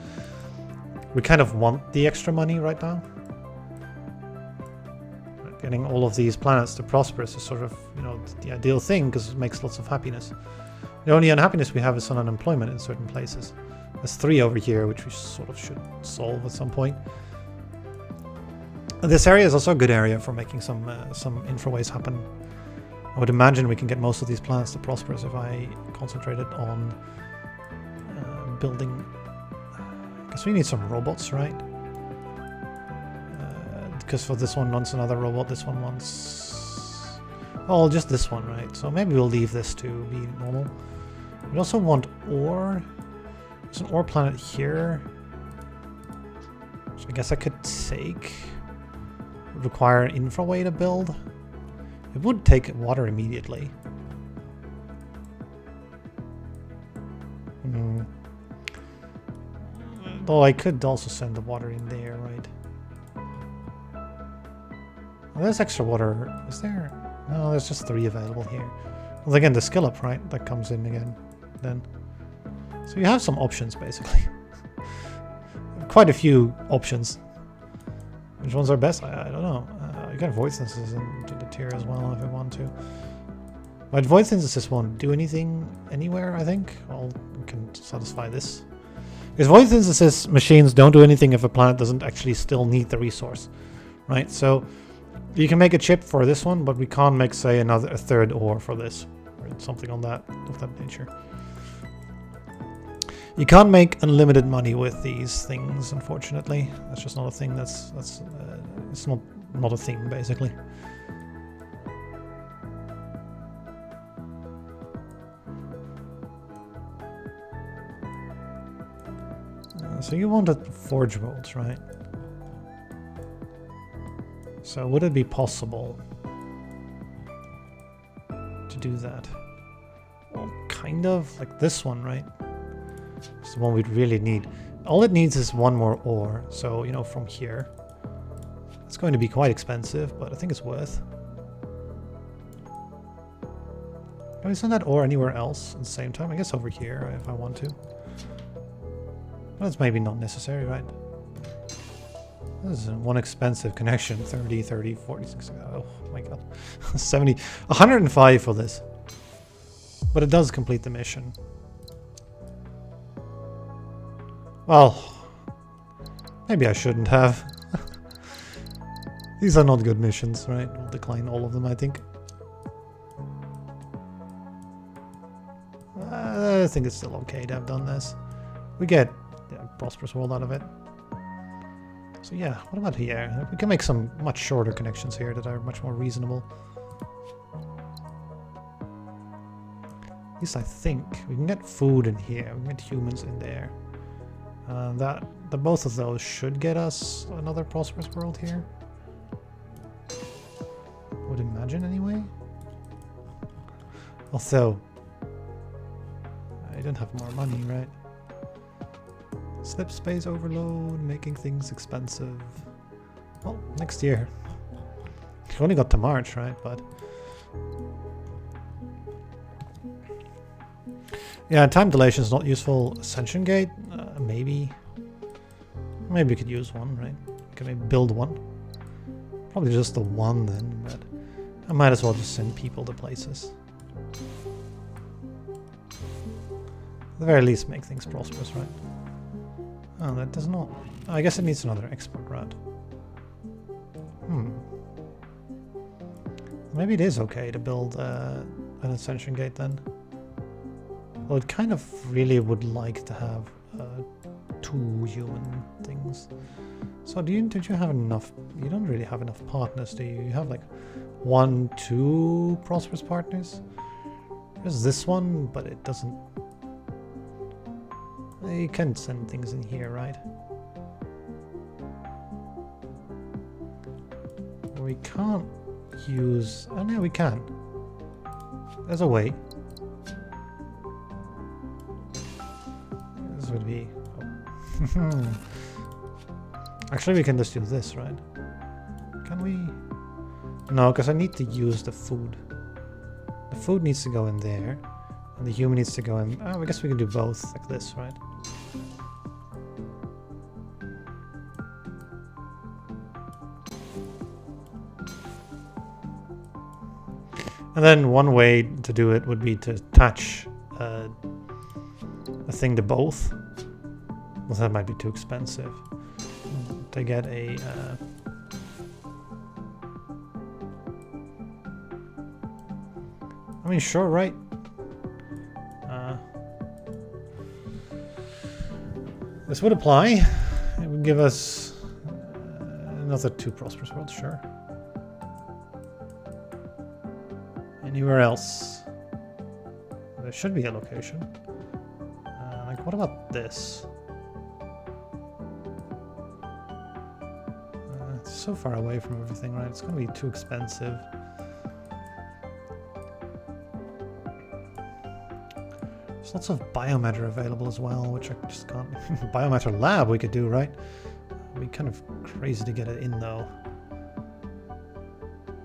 we kind of want the extra money right now. Getting all of these planets to prosper is sort of, you know, the ideal thing because it makes lots of happiness. The only unhappiness we have is on unemployment in certain places. There's 3 over here, which we sort of should solve at some point. This area is also a good area for making some infraways happen. I would imagine we can get most of these planets to prosper if I concentrated on building. I guess we need some robots, right? Because for this one wants another robot, this one wants... Oh, just this one, right? So maybe we'll leave this to be normal. We also want ore. There's an ore planet here. So I guess I could take... Would require an infraway to build. It would take water immediately. Though I could also send the water in there, right? Well, there's extra water. Is there? No, there's just 3 available here. Well, again, the skill up, right? That comes in again. Then. So you have some options, basically. Quite a few options. Which ones are best? I don't know. You can void synthesis into the tier as well if I want to. But void synthesis won't do anything anywhere, I think. Well, we can satisfy this. Because void synthesis machines don't do anything if a planet doesn't actually still need the resource. Right? So you can make a chip for this one, but we can't make, say, a third ore for this. Or something on that, of that nature. You can't make unlimited money with these things, unfortunately. That's just not a thing. It's not a thing, basically. So you wanted forge worlds, right? So would it be possible to do that? Well, kind of like this one, right? It's the one we'd really need. All it needs is 1 more ore. So, you know, from here. It's going to be quite expensive, but I think it's worth. Can we send that ore anywhere else at the same time? I guess over here if I want to. That's maybe not necessary, right? This is one expensive connection. 30, 30, 46. Oh my god. 70. 105 for this. But it does complete the mission. Well, maybe I shouldn't have. These are not good missions, right? We'll decline all of them, I think. I think it's still okay to have done this. We get a prosperous world out of it. So yeah, what about here? We can make some much shorter connections here that are much more reasonable. At least I think we can get food in here. We can get humans in there. The both of those should get us another prosperous world here. Would imagine anyway. Although I don't have more money, right? Slip space overload, making things expensive. Well, next year. We only got to March, right? But yeah, time dilation is not useful. Ascension gate, maybe. Maybe we could use one, right? Can we build one? Probably just the one then, but I might as well just send people to places. At the very least, make things prosperous, right? Oh, that does not. I guess it needs another export route. Maybe it is okay to build an ascension gate then. Well, it kind of really would like to have 2 human things. So did you have enough? You don't really have enough partners, do you? You have like 1, 2 prosperous partners. There's this one, but it doesn't. You can send things in here, right? We can't use. Oh no, we can. There's a way. This would be. Oh. Actually, we can just do this, right? Can we? No, because I need to use the food. The food needs to go in there, and the human needs to go in. Oh, I guess we can do both, like this, right? And then one way to do it would be to attach a thing to both. Well, that might be too expensive. To get a... I mean, sure, right? This would apply. It would give us another 2 prosperous worlds, sure. Anywhere else? There should be a location. Like, what about this? It's so far away from everything, right? It's going to be too expensive. There's lots of biomatter available as well, which I just can't... Biomatter lab we could do, right? It'd be kind of crazy to get it in, though.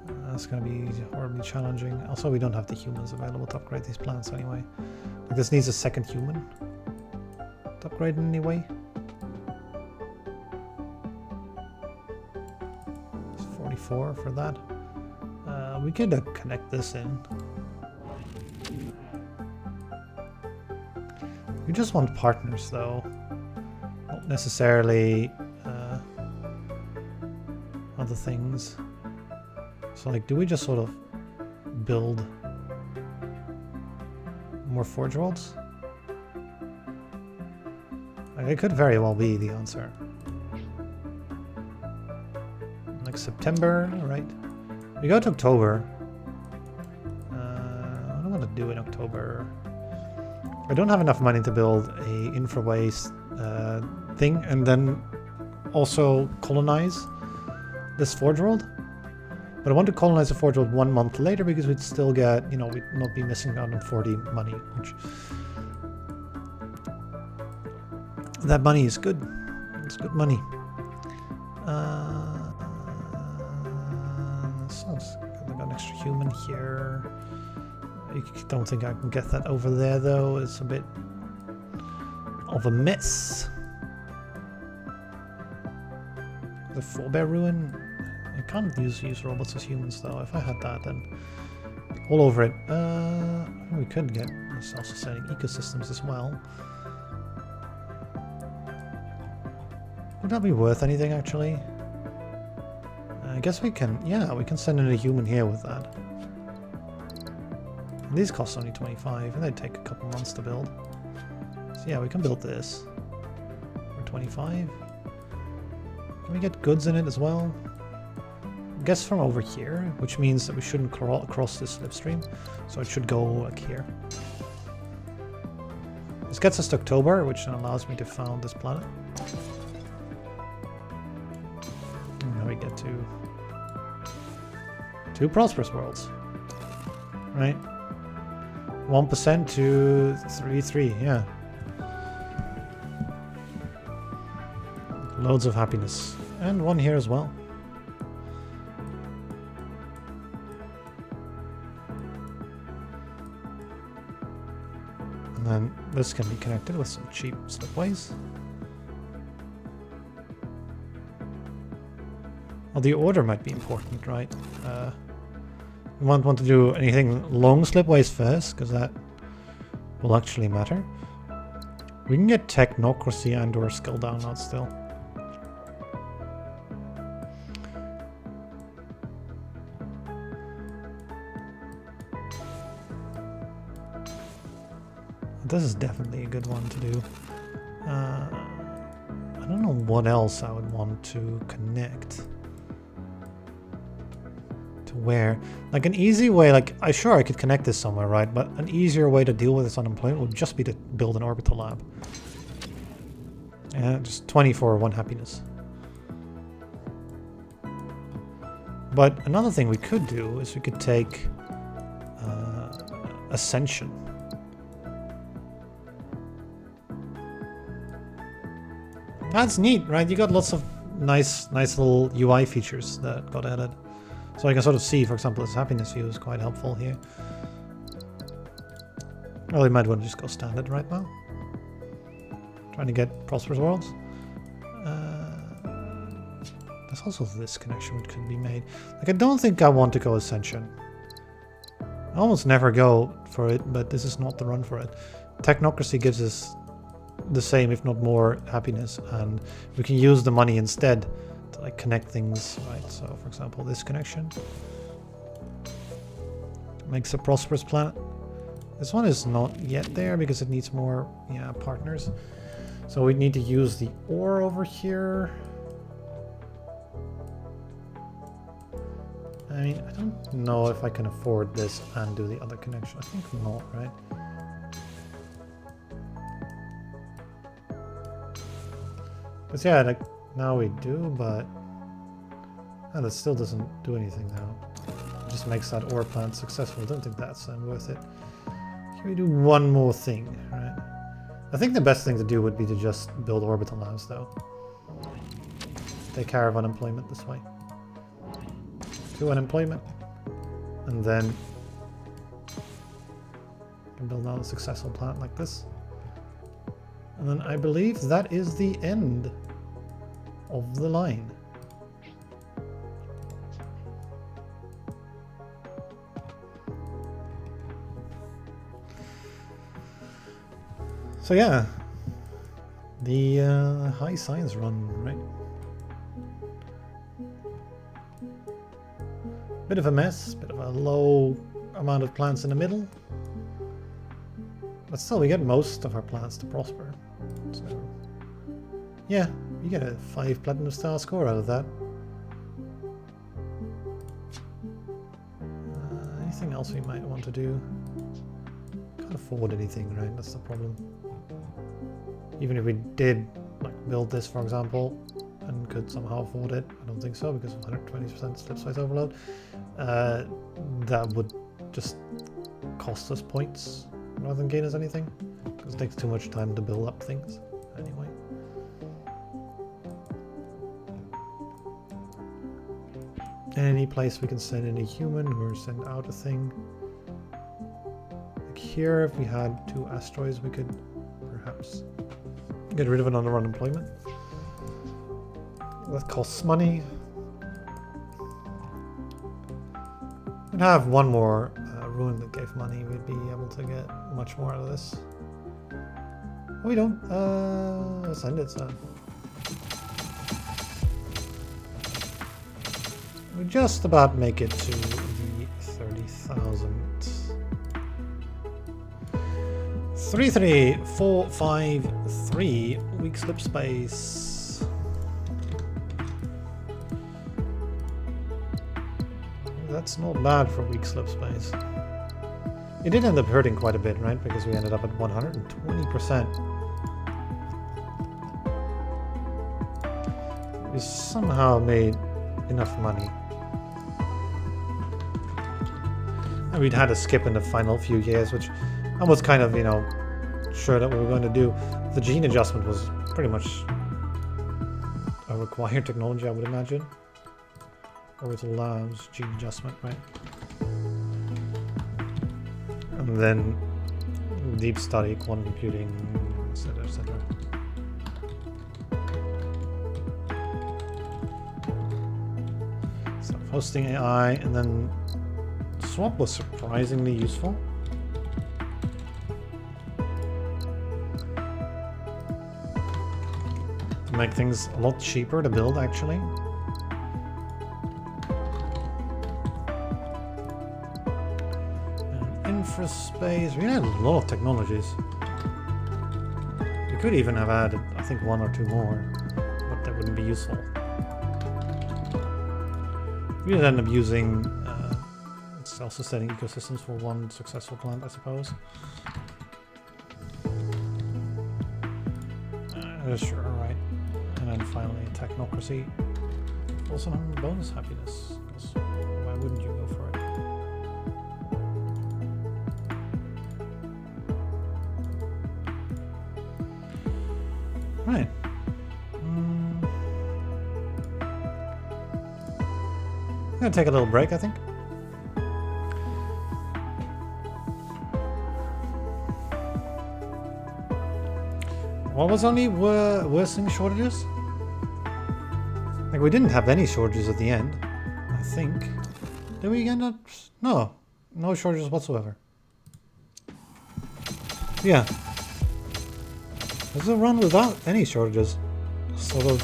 That's going to be horribly challenging. Also, we don't have the humans available to upgrade these plants anyway. Like, this needs a second human to upgrade in any way. It's 44 for that. We could connect this in. We just want partners, though. Not necessarily other things. So, like, do we just sort of build more forge worlds? Like, it could very well be the answer. Like September, right? We go to October. What do I want to do in October? I don't have enough money to build a infraways thing and then also colonize this forge world. But I want to colonize the forge world 1 month later because we'd still get, you know, we'd not be missing out on 40 money, which... That money is good. It's good money. So I've got an extra human here. I don't think I can get that over there, though. It's a bit of a mess. The forebear ruin. I can't use robots as humans, though. If I had that, then all over it. We could get self-sustaining ecosystems as well. Would that be worth anything, actually? I guess we can... Yeah, we can send in a human here with that. And these cost only 25, and they'd take a couple months to build. So yeah, we can build this for 25. Can we get goods in it as well? I guess from over here, which means that we shouldn't cross this slipstream. So it should go like here. This gets us to October, which then allows me to found this planet. And now we get to 2 prosperous worlds. Right? 1% to 3, yeah. Loads of happiness. And one here as well. And then this can be connected with some cheap slipways. Well, the order might be important, right? We won't want to do anything long slipways first, because that will actually matter. We can get technocracy and or skill down now still. This is definitely a good one to do. I don't know what else I would want to connect. To where? Like an easy way, like I could connect this somewhere, right? But an easier way to deal with this unemployment would just be to build an orbital lab. Yeah, just 24 1 happiness. But another thing we could do is we could take Ascension. That's neat, right? You got lots of nice little UI features that got added. So I can sort of see, for example, this happiness view is quite helpful here. Well, we might want to just go standard right now. Trying to get prosperous worlds. There's also this connection which could be made. Like, I don't think I want to go Ascension. I almost never go for it, but this is not the run for it. Technocracy gives us the same, if not more, happiness, and we can use the money instead to like connect things, right? So, for example, this connection makes a prosperous planet. This one is not yet there because it needs more, partners. So we need to use the ore over here. I mean, I don't know if I can afford this and do the other connection. I think not, right? But yeah, like now we do, but that still doesn't do anything now. It just makes that ore plant successful. I don't think that's worth it. Can we do one more thing, right? I think the best thing to do would be to just build orbital labs, though. Take care of unemployment this way. 2 unemployment, and then you can build out a successful plant like this. And then I believe that is the end of the line. So yeah, the high science run, right? Bit of a mess, bit of a low amount of plants in the middle. But still, we get most of our plants to prosper. So, yeah, you get a 5 platinum star score out of that. Anything else we might want to do? Can't afford anything, right? That's the problem. Even if we did like build this, for example, and could somehow afford it, I don't think so because of 120% slipways overload. That would just cost us points rather than gain us anything, because it takes too much time to build up things anyway. Any place we can send in a human or send out a thing. Like here, if we had 2 asteroids, we could perhaps get rid of it on our unemployment. That costs money. We'd have one more ruin that gave money, we'd be able to get much more out of this. Oh, we don't. Send it, so. We just about make it to the 30,000. 33453 weak slip space. that's not bad for weak slip space. It did end up hurting quite a bit, right? Because we ended up at 120%. We somehow made enough money. And we'd had a skip in the final few years, which I was kind of, you know, sure that we were going to do. The gene adjustment was pretty much a required technology, I would imagine. Or it allows gene adjustment, right? And then deep study, quantum computing, etc., etc. Hosting AI, and then swap was surprisingly useful. To make things a lot cheaper to build, actually. And infraspace, we had a lot of technologies. We could even have added, I think, 1 or 2 more, but that wouldn't be useful. We did end up using self-sustaining ecosystems for one successful plant, I suppose. Sure, right. And then finally, technocracy. Also, bonus happiness. Why wouldn't you go for it? Right. I'm gonna take a little break, I think. What was only worsening shortages? Like, we didn't have any shortages at the end, I think. Did we end up? No shortages whatsoever. Yeah. It was a run without any shortages. Sort of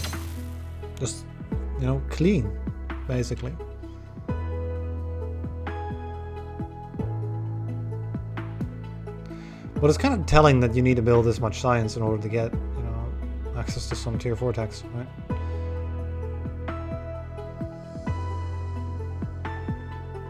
just, you know, clean, basically. But it's kind of telling that you need to build this much science in order to get, you know, access to some tier 4 techs, right?